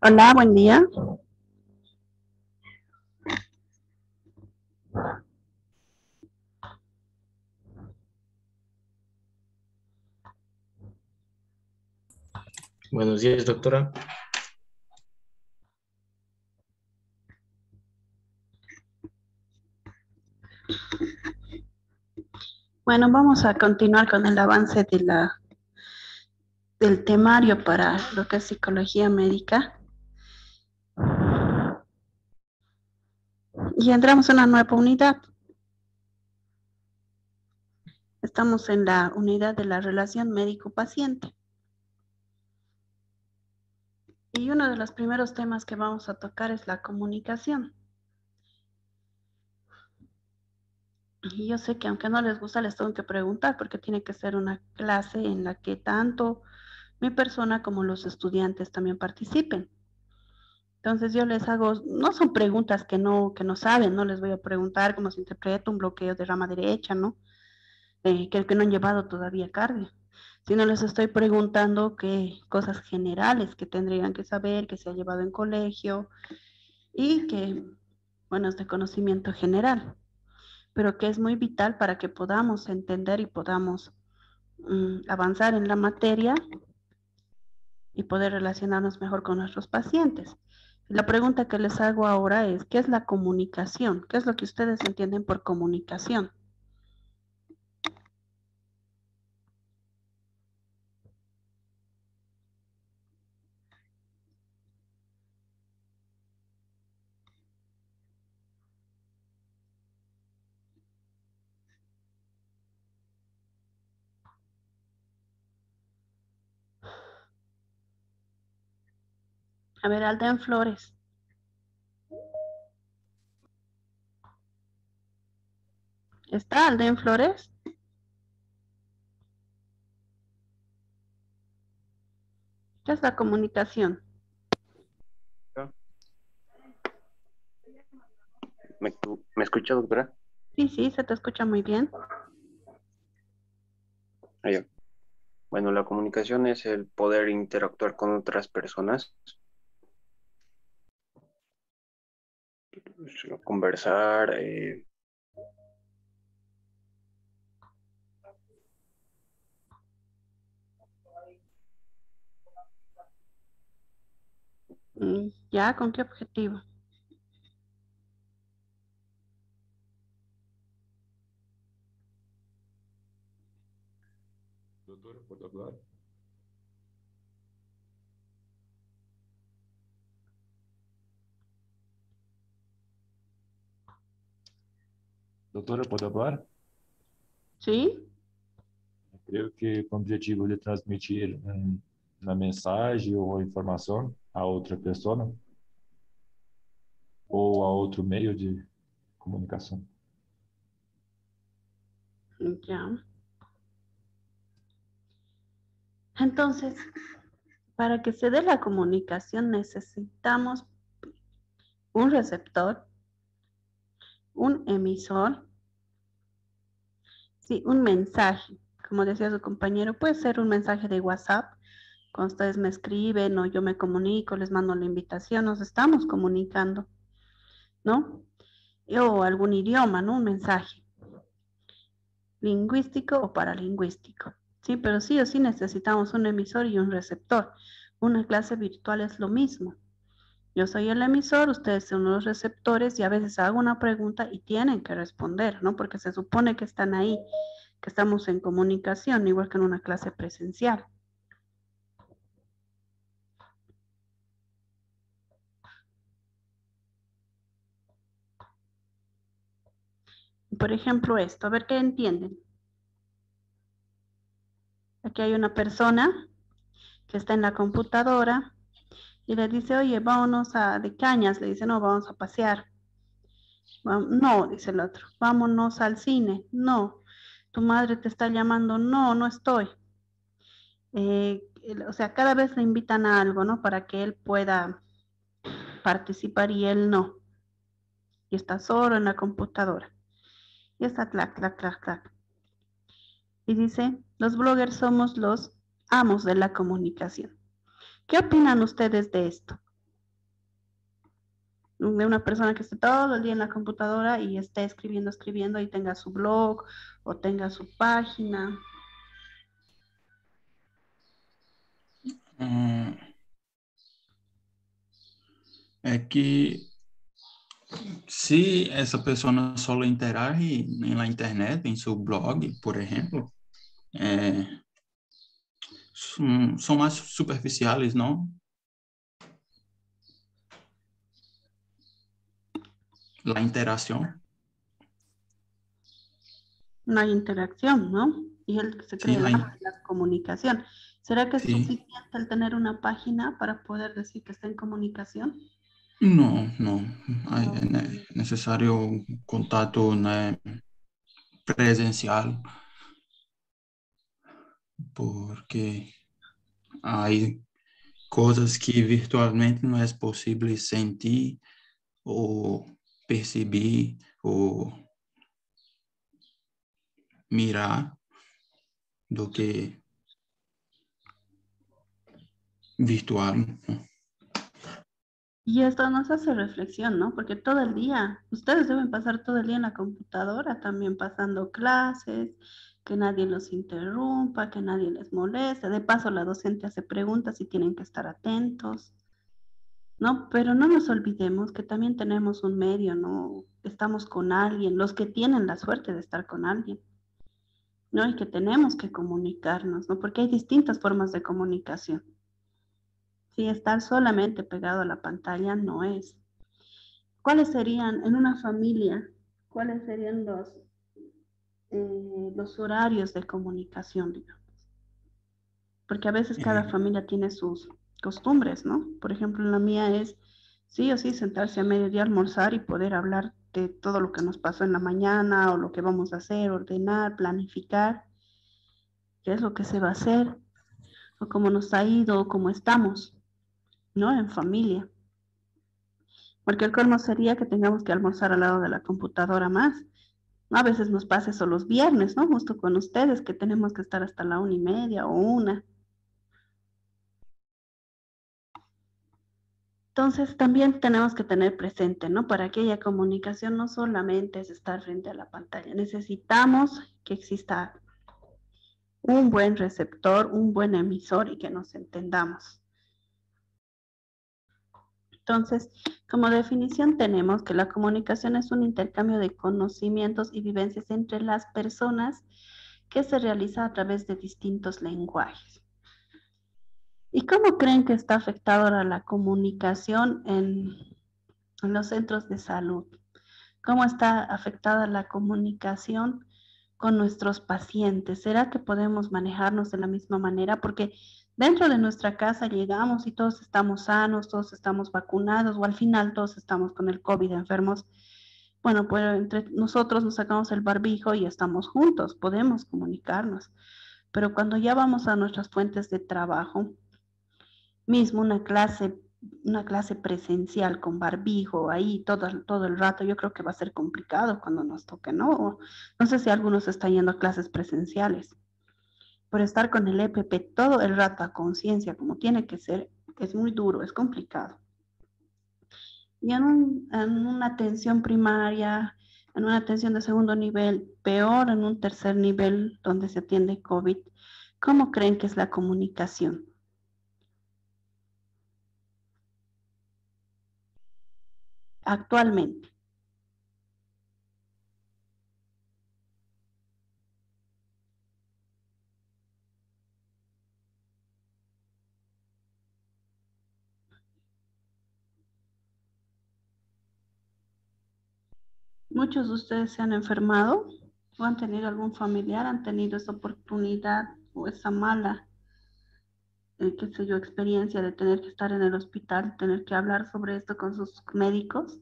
Hola, buen día. Buenos días, doctora. Bueno, vamos a continuar con el avance del temario para lo que es psicología médica. Y entramos en una nueva unidad. Estamos en la unidad de la relación médico-paciente. Y uno de los primeros temas que vamos a tocar es la comunicación. Y yo sé que aunque no les gusta, les tengo que preguntar porque tiene que ser una clase en la que tanto mi persona como los estudiantes también participen. Entonces yo les hago, no son preguntas que no saben, no les voy a preguntar cómo se interpreta un bloqueo de rama derecha, ¿no? Que no han llevado todavía cardio, sino les estoy preguntando qué cosas generales que tendrían que saber, que se ha llevado en colegio y que, bueno, es de conocimiento general, pero que es muy vital para que podamos entender y podamos avanzar en la materia y poder relacionarnos mejor con nuestros pacientes. La pregunta que les hago ahora es, ¿qué es la comunicación? ¿Qué es lo que ustedes entienden por comunicación? A ver, Alden Flores. ¿Está Alden Flores? ¿Qué es la comunicación? ¿Me escucha, doctora? Sí, sí, se te escucha muy bien. Ah, ya. Bueno, la comunicación es el poder interactuar con otras personas, conversar, ¿Ya? ¿Con qué objetivo? Doctora, ¿puedo hablar? Doutora, pode falar? ¿Sí? Creio que com o objetivo de transmitir uma mensagem ou informação a outra pessoa ou a outro meio de comunicação. Ya. Entonces, para que se dé la comunicación necesitamos un receptor, un emisor, sí, un mensaje. Como decía su compañero, puede ser un mensaje de WhatsApp. Cuando ustedes me escriben o yo me comunico, les mando la invitación, nos estamos comunicando, ¿no? O algún idioma, ¿no? Un mensaje lingüístico o paralingüístico. Sí, pero sí o sí necesitamos un emisor y un receptor. Una clase virtual es lo mismo. Yo soy el emisor, ustedes son los receptores y a veces hago una pregunta y tienen que responder, ¿no? Porque se supone que están ahí, que estamos en comunicación, igual que en una clase presencial. Por ejemplo, esto, a ver qué entienden. Aquí hay una persona que está en la computadora y le dice, oye, vámonos de cañas. Le dice, no, vamos a pasear. No, dice el otro, vámonos al cine. No, tu madre te está llamando. No, no estoy. O sea, cada vez le invitan a algo, ¿no? Para que él pueda participar y él no. Y está solo en la computadora. Y está clac, clac, clac, clac. Y dice, los bloggers somos los amos de la comunicación. ¿Qué opinan ustedes de esto? De una persona que esté todo el día en la computadora y esté escribiendo, escribiendo y tenga su blog o tenga su página. É que se essa pessoa só interage na internet, em seu blog, por exemplo, são mais superficiais, não? La interacción. No hay interacción, ¿no? Y él se cree Sí, la comunicación. ¿Será que es sí. suficiente el tener una página para poder decir que está en comunicación? Não, não. É necessário um contato, né, presencial, porque há coisas que virtualmente não é possível sentir ou perceber ou mirar do que virtual. Y esto nos hace reflexión, ¿no? Porque todo el día, ustedes deben pasar todo el día en la computadora, también pasando clases, que nadie los interrumpa, que nadie les moleste. De paso, la docente hace preguntas y tienen que estar atentos, ¿no? Pero no nos olvidemos que también tenemos un medio, ¿no? Estamos con alguien, los que tienen la suerte de estar con alguien, ¿no? Y que tenemos que comunicarnos, ¿no? Porque hay distintas formas de comunicación. Sí, estar solamente pegado a la pantalla no es. ¿Cuáles serían en una familia? ¿Cuáles serían los horarios de comunicación, digamos? Porque a veces cada familia tiene sus costumbres, ¿no? Por ejemplo, la mía es sí o sí sentarse a mediodía a almorzar y poder hablar de todo lo que nos pasó en la mañana o lo que vamos a hacer, ordenar, planificar, qué es lo que se va a hacer, o cómo nos ha ido, o cómo estamos, ¿no? En familia. Porque el colmo sería que tengamos que almorzar al lado de la computadora más. A veces nos pasa eso los viernes, ¿no? Justo con ustedes, que tenemos que estar hasta la 1:30 o 1. Entonces también tenemos que tener presente, ¿no? Para que haya comunicación no solamente es estar frente a la pantalla, necesitamos que exista un buen receptor, un buen emisor y que nos entendamos. Entonces, como definición tenemos que la comunicación es un intercambio de conocimientos y vivencias entre las personas que se realiza a través de distintos lenguajes. ¿Y cómo creen que está afectada ahora la comunicación en los centros de salud? ¿Cómo está afectada la comunicación con nuestros pacientes? ¿Será que podemos manejarnos de la misma manera? Porque dentro de nuestra casa llegamos y todos estamos sanos, todos estamos vacunados o al final todos estamos con el COVID enfermos. Bueno, pues entre nosotros nos sacamos el barbijo y estamos juntos, podemos comunicarnos. Pero cuando ya vamos a nuestras fuentes de trabajo, mismo una clase presencial con barbijo ahí todo el rato, yo creo que va a ser complicado cuando nos toque, ¿no? No sé si algunos están yendo a clases presenciales, pero estar con el EPP todo el rato a conciencia, como tiene que ser, es muy duro, es complicado. Y en una atención primaria, en una atención de segundo nivel, peor en un tercer nivel donde se atiende COVID, ¿cómo creen que es la comunicación? Actualmente. Muchos de ustedes se han enfermado, o han tenido algún familiar, han tenido esa oportunidad o esa mala, qué sé yo, experiencia de tener que estar en el hospital, tener que hablar sobre esto con sus médicos.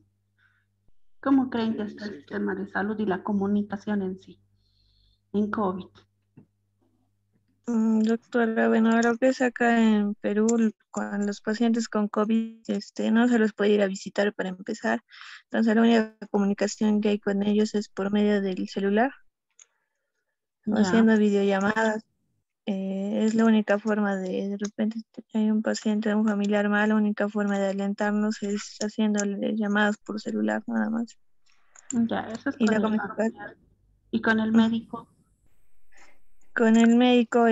¿Cómo creen que está el sistema de salud y la comunicación en sí, en COVID? Doctora, bueno, lo que es acá en Perú, cuando los pacientes con COVID no se los puede ir a visitar para empezar. Entonces, la única comunicación que hay con ellos es por medio del celular, o Ya, haciendo videollamadas. Es la única forma de repente, hay un paciente, un familiar mal, la única forma de alentarnos es haciéndole llamadas por celular, nada más. ya, eso es Y la con el comunicación familiar. ¿Y con el médico? con el médico,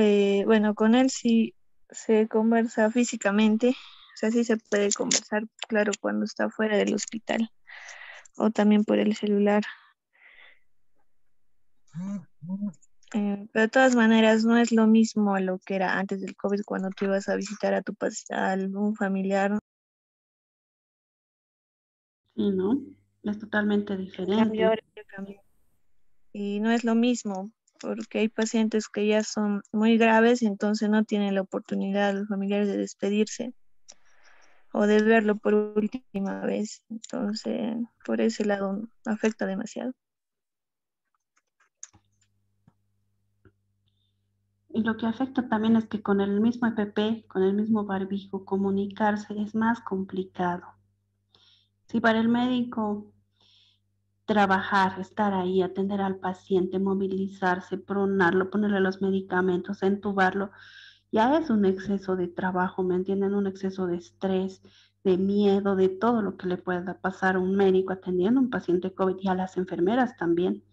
bueno, con él sí se conversa físicamente, o sea, sí se puede conversar, claro, cuando está fuera del hospital, o también por el celular. Pero de todas maneras, no es lo mismo a lo que era antes del COVID, cuando tú ibas a visitar a a algún familiar. Sí, ¿no? Es totalmente Cambio diferente. ahora ya cambió. Y no es lo mismo, porque hay pacientes que ya son muy graves y entonces no tienen la oportunidad los familiares de despedirse o de verlo por última vez. Entonces, por ese lado afecta demasiado. Y lo que afecta también es que con el mismo EPP, con el mismo barbijo, comunicarse es más complicado. Si para el médico trabajar, estar ahí, atender al paciente, movilizarse, pronarlo, ponerle los medicamentos, entubarlo, ya es un exceso de trabajo, ¿me entienden? Un exceso de estrés, de miedo, de todo lo que le pueda pasar a un médico atendiendo a un paciente COVID y a las enfermeras también.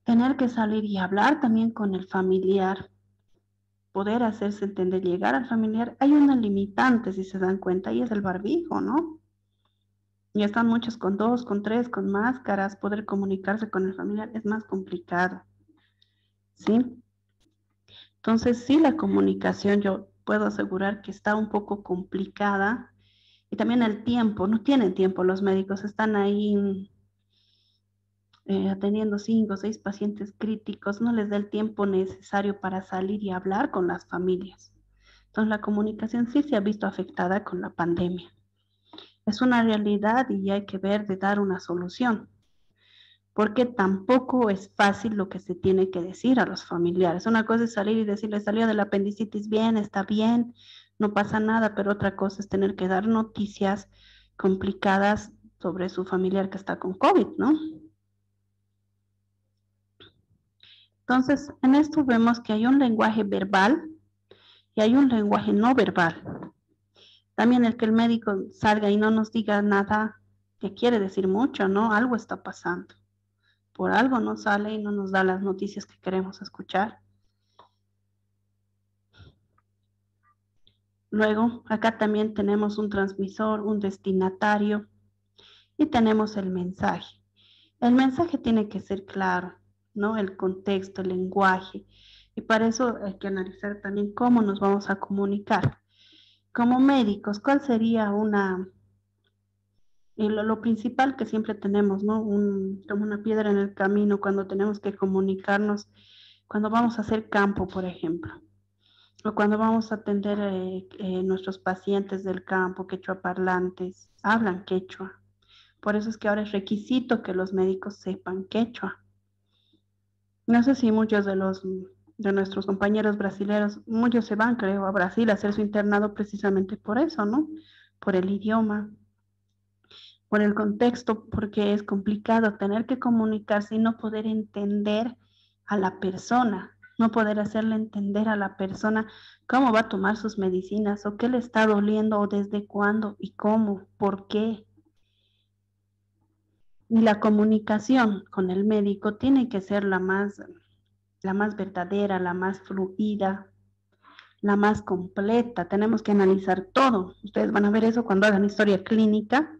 Tener que salir y hablar también con el familiar, poder hacerse entender, llegar al familiar. Hay una limitante, si se dan cuenta, y es el barbijo, ¿no? Y están muchos con 2, con 3, con máscaras, poder comunicarse con el familiar es más complicado, ¿sí? Entonces, sí, la comunicación yo puedo asegurar que está un poco complicada y también el tiempo, no tienen tiempo los médicos, están ahí atendiendo 5 o 6 pacientes críticos, no les da el tiempo necesario para salir y hablar con las familias. Entonces, la comunicación sí se ha visto afectada con la pandemia. Es una realidad y hay que ver de dar una solución, porque tampoco es fácil lo que se tiene que decir a los familiares. Una cosa es salir y decirle, salió de la apendicitis bien, está bien, no pasa nada, pero otra cosa es tener que dar noticias complicadas sobre su familiar que está con COVID, ¿no? Entonces, en esto vemos que hay un lenguaje verbal y hay un lenguaje no verbal. También el que el médico salga y no nos diga nada, que quiere decir mucho, ¿no? Algo está pasando. Por algo no sale y no nos da las noticias que queremos escuchar. Luego, acá también tenemos un transmisor, un destinatario y tenemos el mensaje. El mensaje tiene que ser claro, ¿no? El contexto, el lenguaje. Y para eso hay que analizar también cómo nos vamos a comunicar. Como médicos, ¿cuál sería lo principal que siempre tenemos, ¿no? Como una piedra en el camino cuando tenemos que comunicarnos, cuando vamos a hacer campo, por ejemplo, o cuando vamos a atender nuestros pacientes del campo, quechua parlantes, hablan quechua. Por eso es que ahora es requisito que los médicos sepan quechua. No sé si muchos de nuestros compañeros brasileños, muchos se van, creo, a Brasil a hacer su internado precisamente por eso, ¿no? Por el idioma, por el contexto, porque es complicado tener que comunicarse y no poder entender a la persona, no poder hacerle entender a la persona cómo va a tomar sus medicinas o qué le está doliendo o desde cuándo y cómo, por qué. Y la comunicación con el médico tiene que ser la más verdadera, la más fluida, la más completa. Tenemos que analizar todo. Ustedes van a ver eso cuando hagan historia clínica.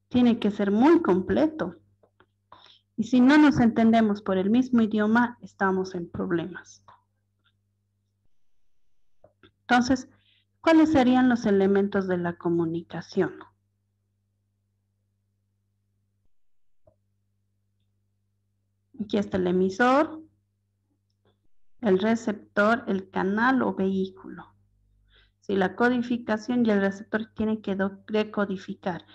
Tiene que ser muy completo. Y si no nos entendemos por el mismo idioma, estamos en problemas. Entonces, ¿cuáles serían los elementos de la comunicación? Aquí está el emisor, el receptor, el canal o vehículo. Si la codificación y el receptor tienen que decodificar.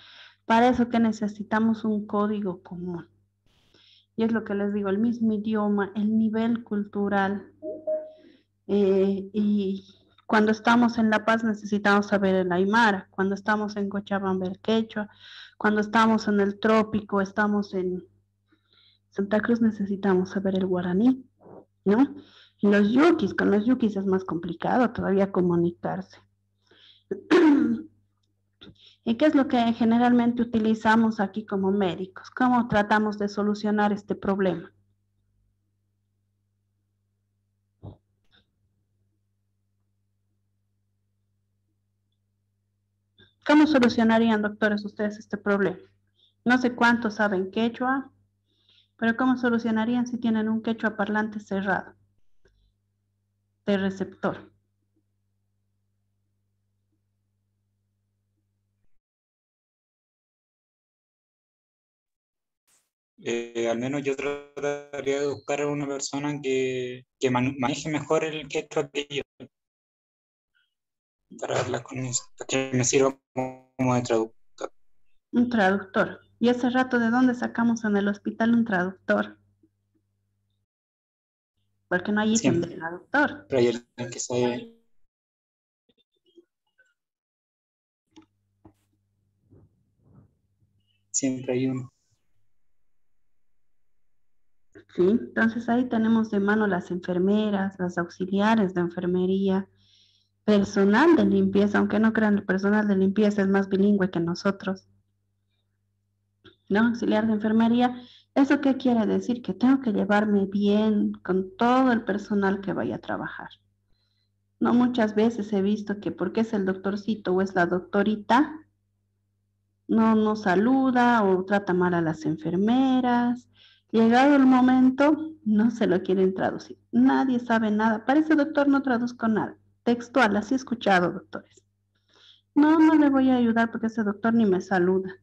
Para eso que necesitamos un código común. Y es lo que les digo, el mismo idioma, el nivel cultural. Y cuando estamos en La Paz necesitamos saber el aymara, cuando estamos en Cochabamba el quechua, cuando estamos en el trópico, estamos en Santa Cruz necesitamos saber el guaraní, ¿no? Y los yukis, con los yukis es más complicado todavía comunicarse. ¿Y qué es lo que generalmente utilizamos aquí como médicos? ¿Cómo tratamos de solucionar este problema? ¿Cómo solucionarían, doctores, ustedes este problema? No sé cuántos saben quechua, pero ¿cómo solucionarían si tienen un quechua parlante cerrado de receptor? Al menos yo trataría de buscar a una persona que maneje mejor el quechua que yo, para hablar con eso, para que me sirva como de traductor. Un traductor. ¿Y hace rato de dónde sacamos en el hospital un traductor? Porque no hay ítem de traductor. Pero hay alguien que sabe. Siempre hay uno. Sí, entonces ahí tenemos de mano las enfermeras, las auxiliares de enfermería, personal de limpieza, aunque no crean, el personal de limpieza es más bilingüe que nosotros, ¿no? Auxiliar de enfermería, ¿eso qué quiere decir? Que tengo que llevarme bien con todo el personal que vaya a trabajar. No muchas veces he visto que porque es el doctorcito o es la doctorita, no saluda o trata mal a las enfermeras. Llegado el momento, no se lo quieren traducir. Nadie sabe nada. Parece doctor, no traduzco nada. Textual, así he escuchado, doctores. No le voy a ayudar porque ese doctor ni me saluda.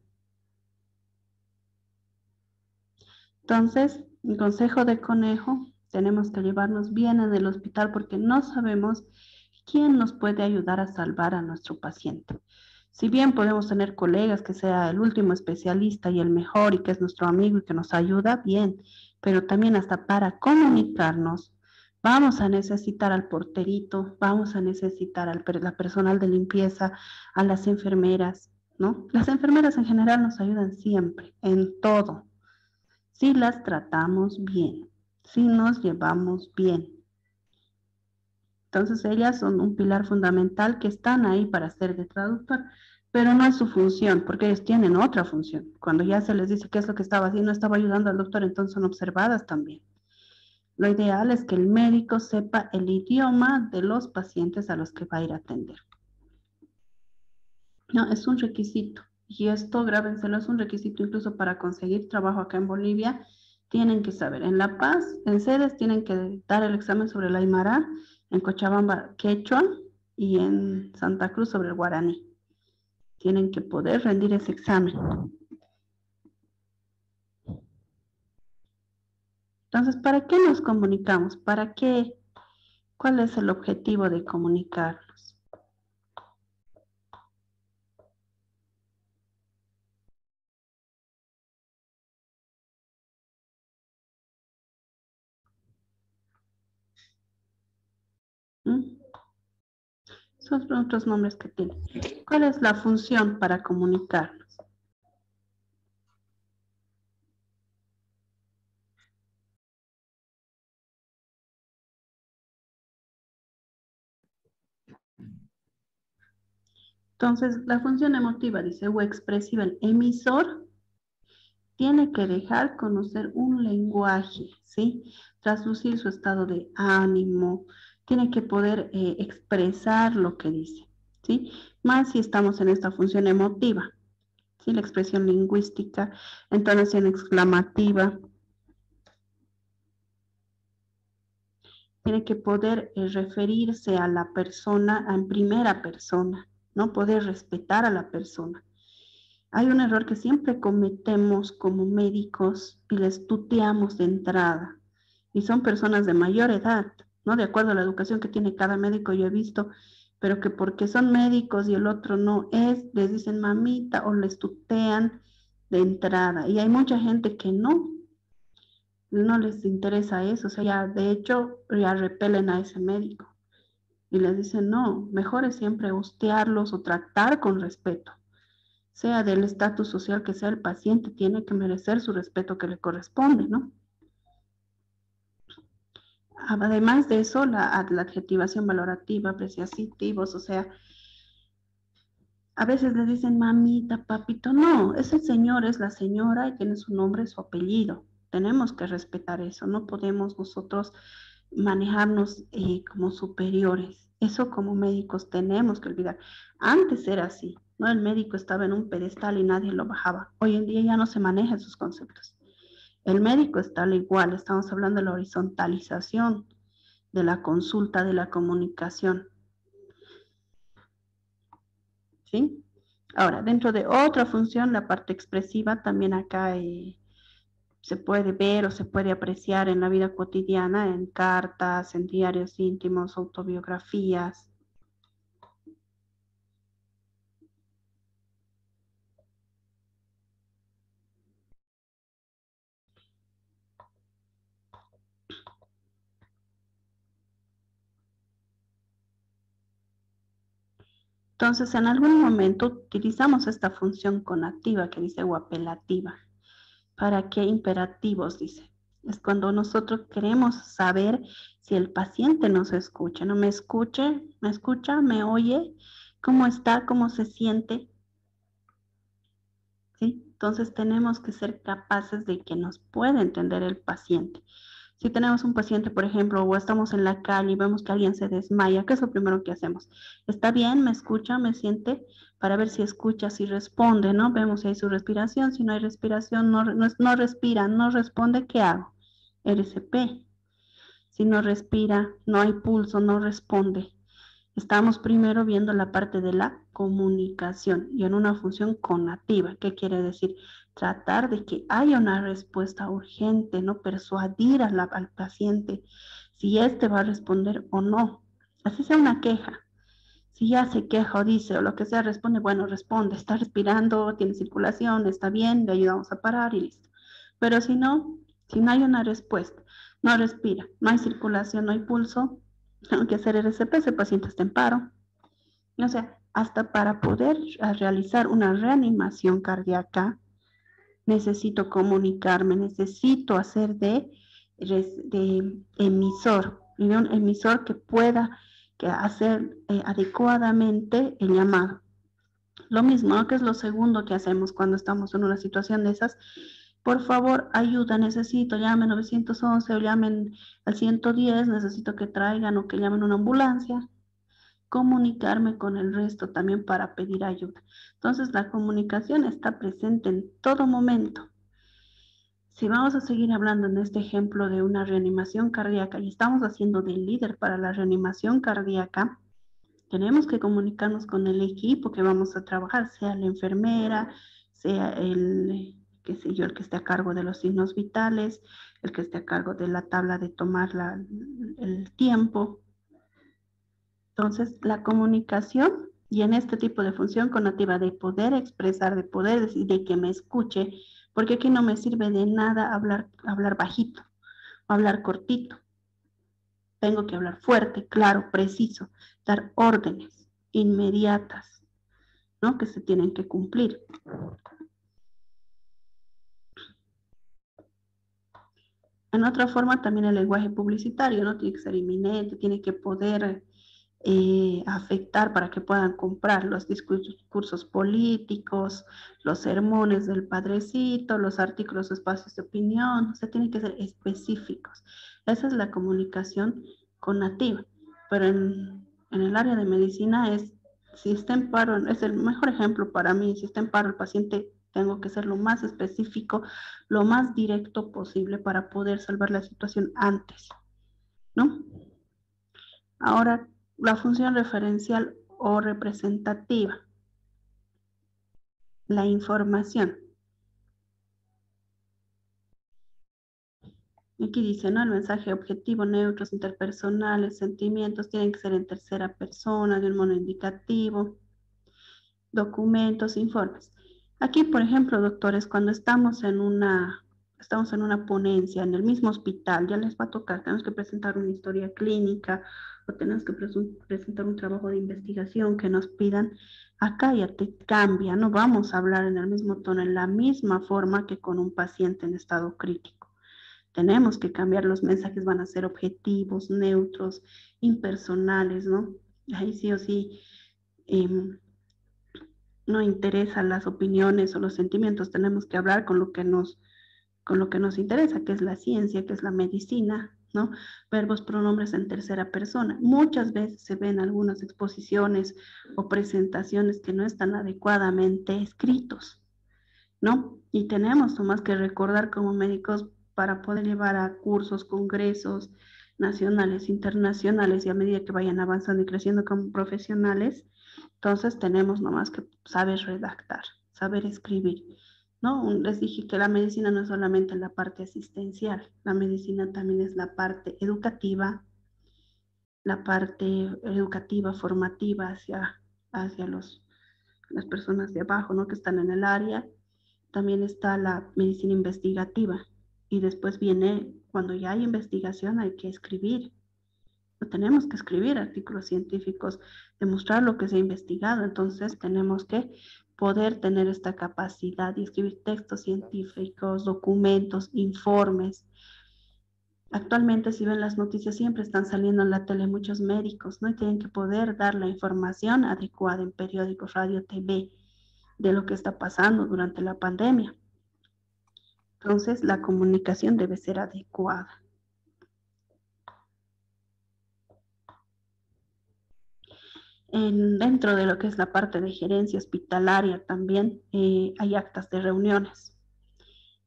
Entonces, el consejo de conejo, tenemos que llevarnos bien en el hospital porque no sabemos quién nos puede ayudar a salvar a nuestro paciente. Si bien podemos tener colegas que sea el último especialista y el mejor y que es nuestro amigo y que nos ayuda, bien, pero también hasta para comunicarnos, vamos a necesitar al porterito, vamos a necesitar al personal de limpieza, a las enfermeras, ¿no? Las enfermeras en general nos ayudan siempre, en todo, si las tratamos bien, si nos llevamos bien. Entonces ellas son un pilar fundamental que están ahí para ser de traductor, pero no es su función, porque ellos tienen otra función. Cuando ya se les dice qué es lo que estaba haciendo, estaba ayudando al doctor, entonces son observadas también. Lo ideal es que el médico sepa el idioma de los pacientes a los que va a ir a atender. No, es un requisito. Y esto, grábenselo, es un requisito incluso para conseguir trabajo acá en Bolivia. Tienen que saber. En La Paz, en sedes, tienen que dar el examen sobre el aymara, en Cochabamba, quechua, y en Santa Cruz sobre el guaraní. Tienen que poder rendir ese examen. Entonces, ¿para qué nos comunicamos? ¿Para qué? ¿Cuál es el objetivo de comunicarnos? Son otros nombres que tienen. ¿Cuál es la función para comunicarnos? Entonces, la función emotiva, dice, o expresiva, el emisor tiene que dejar conocer un lenguaje, ¿sí? Traslucir su estado de ánimo, tiene que poder expresar lo que dice, ¿sí? Más si estamos en esta función emotiva, ¿sí? La expresión lingüística, entonación exclamativa. Tiene que poder referirse a la persona en primera persona, ¿no? Poder respetar a la persona. Hay un error que siempre cometemos como médicos y les tuteamos de entrada. Y son personas de mayor edad, ¿no? De acuerdo a la educación que tiene cada médico, yo he visto, pero que porque son médicos y el otro no es, les dicen mamita o les tutean de entrada. Y hay mucha gente que no les interesa eso, o sea, ya de hecho ya repelen a ese médico y les dicen, no, mejor es siempre hostearlos o tratar con respeto. Sea del estatus social que sea el paciente, tiene que merecer su respeto que le corresponde, ¿no? Además de eso, la adjetivación valorativa, apreciativos, o sea, a veces le dicen mamita, papito, no, ese señor es la señora y tiene su nombre, su apellido. Tenemos que respetar eso, no podemos nosotros manejarnos como superiores. Eso como médicos tenemos que olvidar. Antes era así, ¿no? El médico estaba en un pedestal y nadie lo bajaba. Hoy en día ya no se manejan esos conceptos. El médico está al igual, estamos hablando de la horizontalización de la consulta, de la comunicación. ¿Sí? Ahora, dentro de otra función, la parte expresiva, también acá se puede ver o se puede apreciar en la vida cotidiana, en cartas, en diarios íntimos, autobiografías. Entonces, en algún momento utilizamos esta función conativa que dice o apelativa. ¿Para qué imperativos? Dice. Es cuando nosotros queremos saber si el paciente nos escucha, ¿no? Me escucha, me oye, cómo está, cómo se siente. ¿Sí? Entonces tenemos que ser capaces de que nos pueda entender el paciente. Si tenemos un paciente, por ejemplo, o estamos en la calle y vemos que alguien se desmaya, ¿qué es lo primero que hacemos? ¿Está bien? ¿Me escucha? ¿Me siente? Para ver si escucha, si responde, ¿no? Vemos si hay su respiración. Si no hay respiración, no respira, no responde, ¿qué hago? RCP. Si no respira, no hay pulso, no responde. Estamos primero viendo la parte de la comunicación y en una función conativa. ¿Qué quiere decir? Tratar de que haya una respuesta urgente, no persuadir al paciente si éste va a responder o no. Así sea una queja. Si ya se queja o dice o lo que sea, responde, bueno, responde, está respirando, tiene circulación, está bien, le ayudamos a parar y listo. Pero si no hay una respuesta, no respira, no hay circulación, no hay pulso, tengo que hacer RCP, ese paciente está en paro. O sea, hasta para poder realizar una reanimación cardíaca, necesito comunicarme, necesito hacer de emisor, un emisor que pueda hacer adecuadamente el llamado. Lo mismo, ¿no? Que es lo segundo que hacemos cuando estamos en una situación de esas. Por favor, ayuda, necesito, llamen 911 o llamen al 110, necesito que traigan o que llamen una ambulancia. Comunicarme con el resto también para pedir ayuda. Entonces, la comunicación está presente en todo momento. Si vamos a seguir hablando en este ejemplo de una reanimación cardíaca y estamos haciendo de líder para la reanimación cardíaca, tenemos que comunicarnos con el equipo que vamos a trabajar, sea la enfermera, sea el que esté a cargo de los signos vitales, el que esté a cargo de la tabla de tomar el tiempo. Entonces, la comunicación y en este tipo de función conativa de poder expresar, de poder decir, de que me escuche, porque aquí no me sirve de nada hablar bajito, hablar cortito. Tengo que hablar fuerte, claro, preciso, dar órdenes inmediatas, ¿no? Que se tienen que cumplir. En otra forma, también el lenguaje publicitario, ¿no? Tiene que ser inminente, tiene que poder afectar para que puedan comprar los discursos políticos, los sermones del padrecito, los artículos, espacios de opinión, o sea, tienen que ser específicos. Esa es la comunicación conativa, pero en el área de medicina si está en paro, es el mejor ejemplo para mí, si está en paro el paciente, tengo que ser lo más específico, lo más directo posible para poder salvar la situación antes, ¿no? Ahora, la función referencial o representativa. la información. Aquí dice, ¿no? El mensaje objetivo, neutros, interpersonales, sentimientos, tienen que ser en tercera persona, de un modo indicativo, documentos, informes. Aquí, por ejemplo, doctores, cuando estamos en una ponencia en el mismo hospital, ya les va a tocar, tenemos que presentar una historia clínica o tenemos que presentar un trabajo de investigación que nos pidan, acá ya te cambia, no vamos a hablar en el mismo tono, en la misma forma que con un paciente en estado crítico. Tenemos que cambiar, los mensajes van a ser objetivos, neutros, impersonales, ¿no? Ahí sí o sí no interesan las opiniones o los sentimientos, tenemos que hablar con lo que nos interesa, que es la ciencia, que es la medicina, ¿no? Verbos, pronombres en tercera persona. Muchas veces se ven algunas exposiciones o presentaciones que no están adecuadamente escritos, ¿no? Y tenemos más que recordar como médicos para poder llevar a cursos, congresos nacionales, internacionales, y a medida que vayan avanzando y creciendo como profesionales, entonces tenemos nomás que saber redactar, saber escribir, ¿no? Les dije que la medicina no es solamente la parte asistencial, la medicina también es la parte educativa, formativa hacia las personas de abajo, ¿no? Que están en el área. También está la medicina investigativa y después viene, cuando ya hay investigación, hay que escribir. Tenemos que escribir artículos científicos, demostrar lo que se ha investigado, entonces tenemos que poder tener esta capacidad de escribir textos científicos, documentos, informes. Actualmente, si ven las noticias, siempre están saliendo en la tele muchos médicos, ¿no? Y tienen que poder dar la información adecuada en periódicos, radio, TV, de lo que está pasando durante la pandemia. Entonces, la comunicación debe ser adecuada. Dentro de lo que es la parte de gerencia hospitalaria también hay actas de reuniones.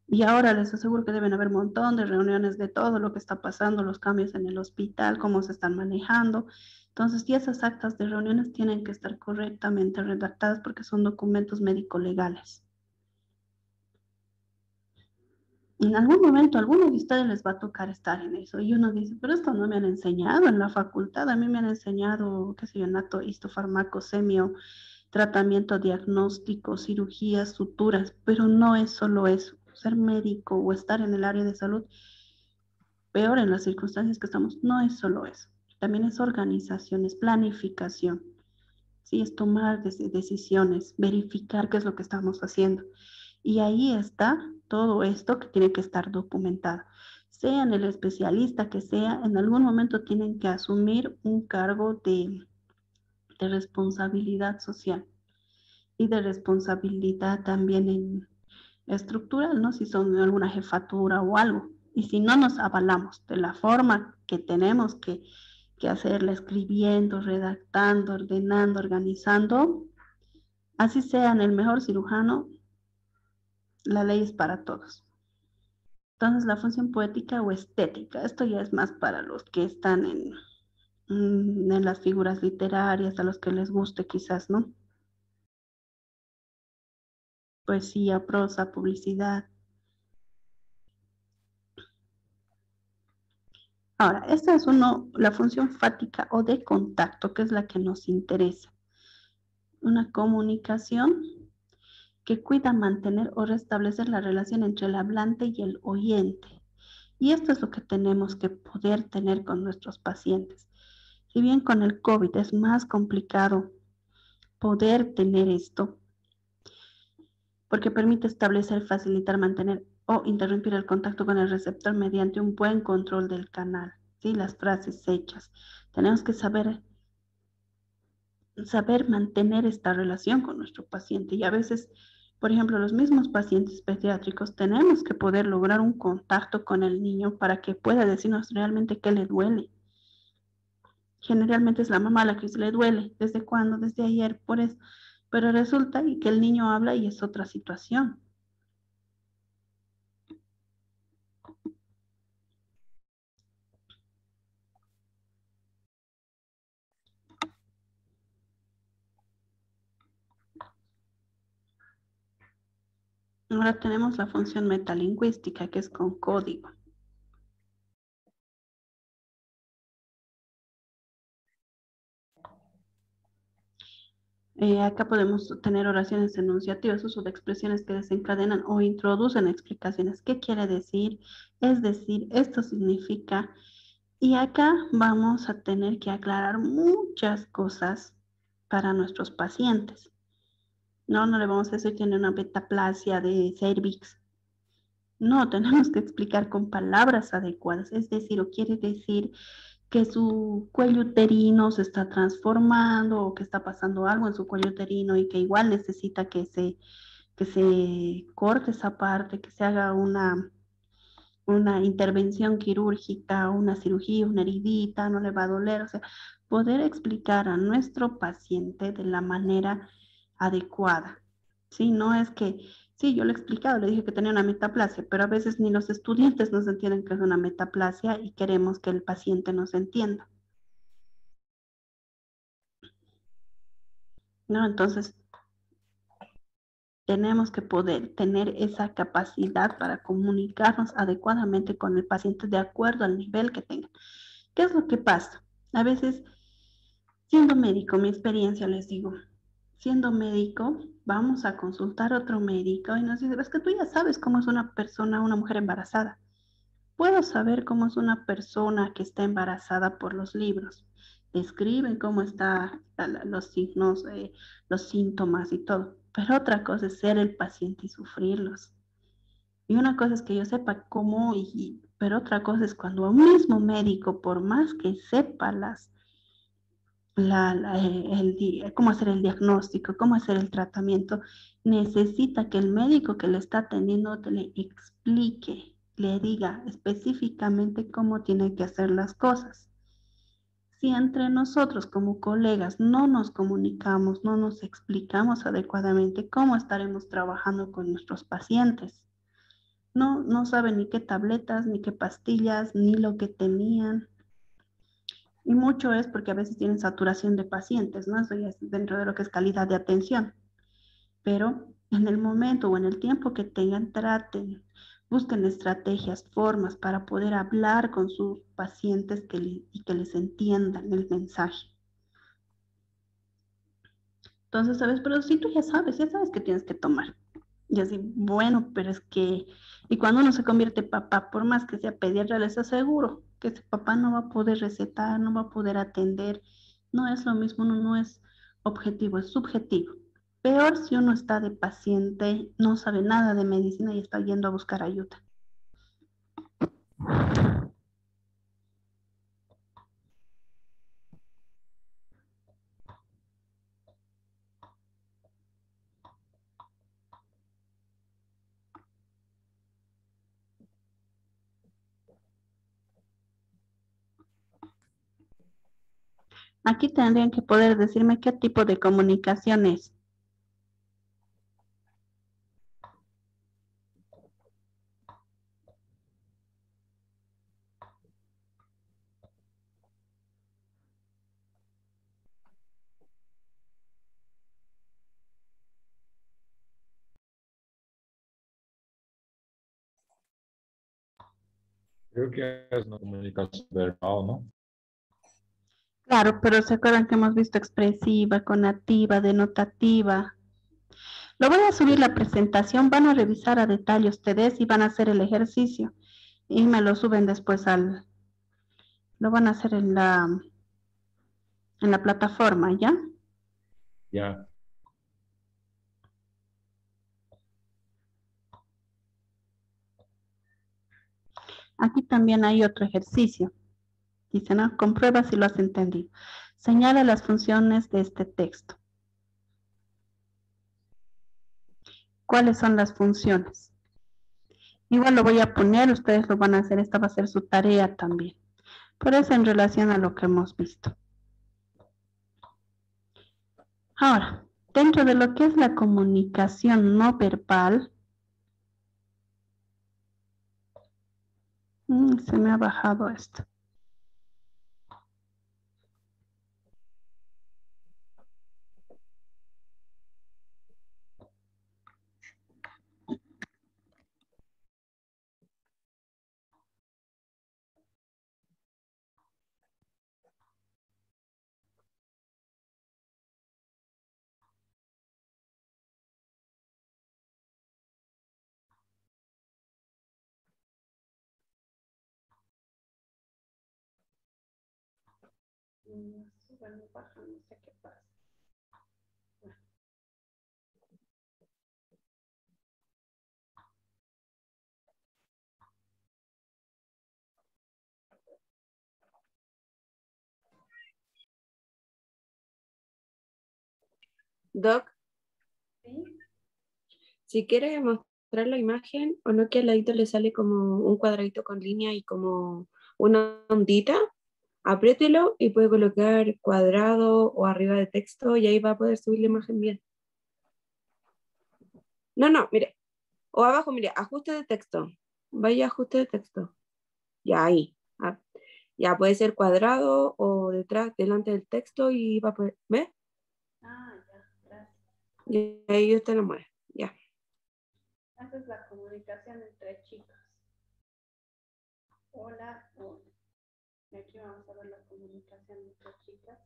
Y ahora les aseguro que deben haber un montón de reuniones de todo lo que está pasando, los cambios en el hospital, cómo se están manejando. Entonces, y esas actas de reuniones tienen que estar correctamente redactadas porque son documentos médico-legales. En algún momento, a alguno de ustedes les va a tocar estar en eso. Y uno dice, pero esto no me han enseñado en la facultad. A mí me han enseñado, qué sé yo, nato, histofarmaco, semio, tratamiento diagnóstico, cirugías, suturas, pero no es solo eso. Ser médico o estar en el área de salud, peor en las circunstancias que estamos, no es solo eso. También es organización, es planificación. Sí, es tomar decisiones, verificar qué es lo que estamos haciendo. Y ahí está todo esto que tiene que estar documentado. Sean el especialista que sea, en algún momento tienen que asumir un cargo de responsabilidad social y de responsabilidad también estructural, ¿no? Si son alguna jefatura o algo. Y si no nos avalamos de la forma que tenemos que hacerla, escribiendo, redactando, ordenando, organizando, así sean el mejor cirujano, la ley es para todos. Entonces, la función poética o estética, esto ya es más para los que están en las figuras literarias, a los que les guste quizás, ¿no? Poesía, prosa, publicidad. Ahora, esta es la función fática o de contacto, que es la que nos interesa. Una comunicación que cuida mantener o restablecer la relación entre el hablante y el oyente. Y esto es lo que tenemos que poder tener con nuestros pacientes. Si bien con el COVID es más complicado poder tener esto, porque permite establecer, facilitar, mantener o interrumpir el contacto con el receptor mediante un buen control del canal, ¿sí? Las frases hechas. Tenemos que saber mantener esta relación con nuestro paciente y a veces, por ejemplo, los mismos pacientes pediátricos tenemos que poder lograr un contacto con el niño para que pueda decirnos realmente qué le duele. Generalmente es la mamá la que se le duele. ¿Desde cuándo? Desde ayer, por eso. Pero resulta que el niño habla y es otra situación. Ahora tenemos la función metalingüística, que es con código. Acá podemos tener oraciones enunciativas, uso de expresiones que desencadenan o introducen explicaciones. ¿Qué quiere decir? Es decir, esto significa. Y acá vamos a tener que aclarar muchas cosas para nuestros pacientes. No, no le vamos a decir tiene una metaplasia de cervix. No, tenemos que explicar con palabras adecuadas. Es decir, o quiere decir que su cuello uterino se está transformando o que está pasando algo en su cuello uterino y que igual necesita que se corte esa parte, que se haga una intervención quirúrgica, una cirugía, una heridita, no le va a doler. O sea, poder explicar a nuestro paciente de la manera adecuada. Sí, no es que, sí, yo le he explicado, le dije que tenía una metaplasia, pero a veces ni los estudiantes nos entienden que es una metaplasia y queremos que el paciente nos entienda. ¿No? Entonces, tenemos que poder tener esa capacidad para comunicarnos adecuadamente con el paciente de acuerdo al nivel que tenga. ¿Qué es lo que pasa? A veces, siendo médico, mi experiencia les digo, siendo médico, vamos a consultar a otro médico y nos dice, es que tú ya sabes cómo es una persona, una mujer embarazada. Puedo saber cómo es una persona que está embarazada por los libros. Describen cómo están los signos, los síntomas y todo. Pero otra cosa es ser el paciente y sufrirlos. Y una cosa es que yo sepa cómo, pero otra cosa es cuando a un mismo médico, por más que sepa cómo hacer el diagnóstico, cómo hacer el tratamiento, necesita que el médico que le está atendiendo le explique, le diga específicamente cómo tiene que hacer las cosas. Si entre nosotros como colegas no nos comunicamos, no nos explicamos adecuadamente cómo estaremos trabajando con nuestros pacientes, no saben ni qué tabletas, ni qué pastillas, ni lo que tenían. Y mucho es porque a veces tienen saturación de pacientes, ¿no? Eso ya es dentro de lo que es calidad de atención. Pero en el momento o en el tiempo que tengan, traten, busquen estrategias, formas para poder hablar con sus pacientes y que les entiendan el mensaje. Entonces, ¿sabes? Pero si tú ya sabes que tienes que tomar. Y así, bueno, pero es que, y cuando uno se convierte en papá, por más que sea pediatra, les aseguro que ese papá no va a poder recetar, no va a poder atender. No es lo mismo, uno no es objetivo, es subjetivo. Peor si uno está de paciente, no sabe nada de medicina y está yendo a buscar ayuda. Aquí tendrían que poder decirme qué tipo de comunicación es. Creo que es una comunicación verbal, ¿no? Claro, pero se acuerdan que hemos visto expresiva, conativa, denotativa. Lo voy a subir la presentación, van a revisar a detalle ustedes y van a hacer el ejercicio y me lo suben después lo van a hacer en la plataforma, ¿ya? Ya. Aquí también hay otro ejercicio. Dice, ¿no? Comprueba si lo has entendido. Señala las funciones de este texto. ¿Cuáles son las funciones? Igual lo voy a poner, ustedes lo van a hacer, esta va a ser su tarea también. Por eso en relación a lo que hemos visto. Ahora, dentro de lo que es la comunicación no verbal, se me ha bajado esto. Suben y bajan, no sé qué pasa. Doc, ¿Sí? si quieres mostrar la imagen o no, que al ladito le sale como un cuadradito con línea y como una ondita, apriételo y puede colocar cuadrado o arriba de texto y ahí va a poder subir la imagen bien. No, no, mire, o abajo, mire, ajuste de texto. Vaya a ajuste de texto. Ya ahí. Ah, ya puede ser cuadrado o detrás, delante del texto y va a poder, ¿ve? Ah, ya, gracias. Y ahí usted lo mueve. Ya. Esa es la comunicación entre chicos. Hola, hola. Y aquí vamos a ver la comunicación entre chicas.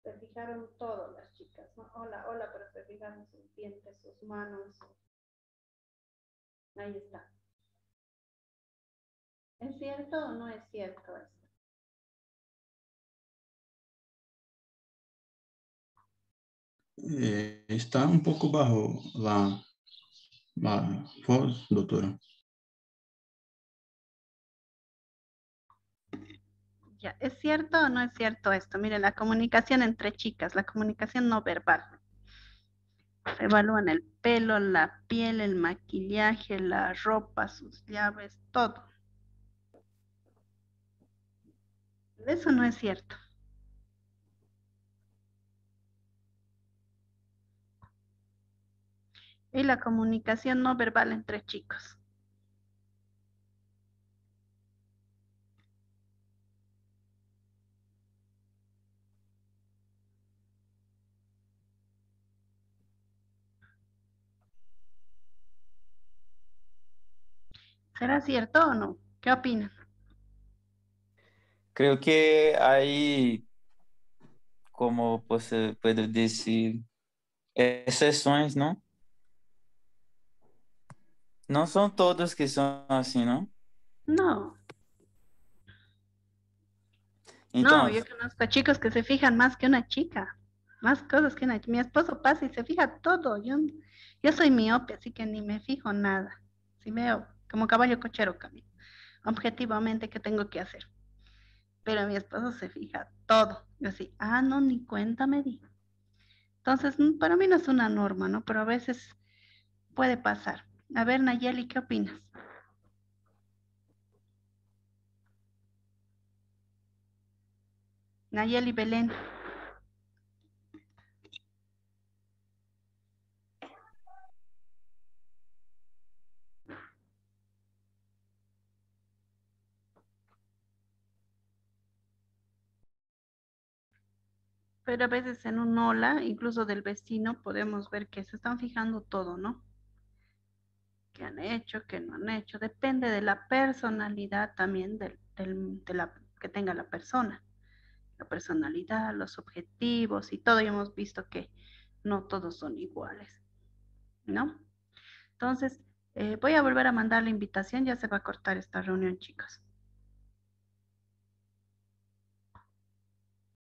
Se fijaron todas las chicas, ¿no? Hola, hola, pero se fijaron sus dientes, sus manos. Ahí está. ¿Es cierto o no es cierto esto? Está un poco bajo la voz, doctora. Ya, ¿es cierto o no es cierto esto? Mire, la comunicación entre chicas, la comunicación no verbal. Se evalúan el pelo, la piel, el maquillaje, la ropa, sus llaves, todo. Eso no es cierto. Y la comunicación no verbal entre chicos. ¿Será cierto o no? ¿Qué opinan? Creo que hay, como puedo decir, exceções, ¿no? No son todos que son así, ¿no? No, no, yo Entonces, conozco chicos que se fijan más que una chica, más cosas que una chica. Mi esposo pasa y se fija todo. Yo soy miope, así que ni me fijo nada. Si veo como caballo cochero camino, objetivamente, ¿qué tengo que hacer? Pero mi esposo se fija todo. Yo así, ah, no, ni cuenta me di. Entonces, para mí no es una norma, ¿no? Pero a veces puede pasar. A ver, Nayeli, ¿qué opinas? Nayeli Belén. Pero a veces en un hola, incluso del vecino, podemos ver que se están fijando todo, ¿no? ¿Qué han hecho, qué no han hecho? Depende de la personalidad también que tenga la persona. La personalidad, los objetivos y todo. Y hemos visto que no todos son iguales, ¿no? Entonces, voy a volver a mandar la invitación. Ya se va a cortar esta reunión, chicos.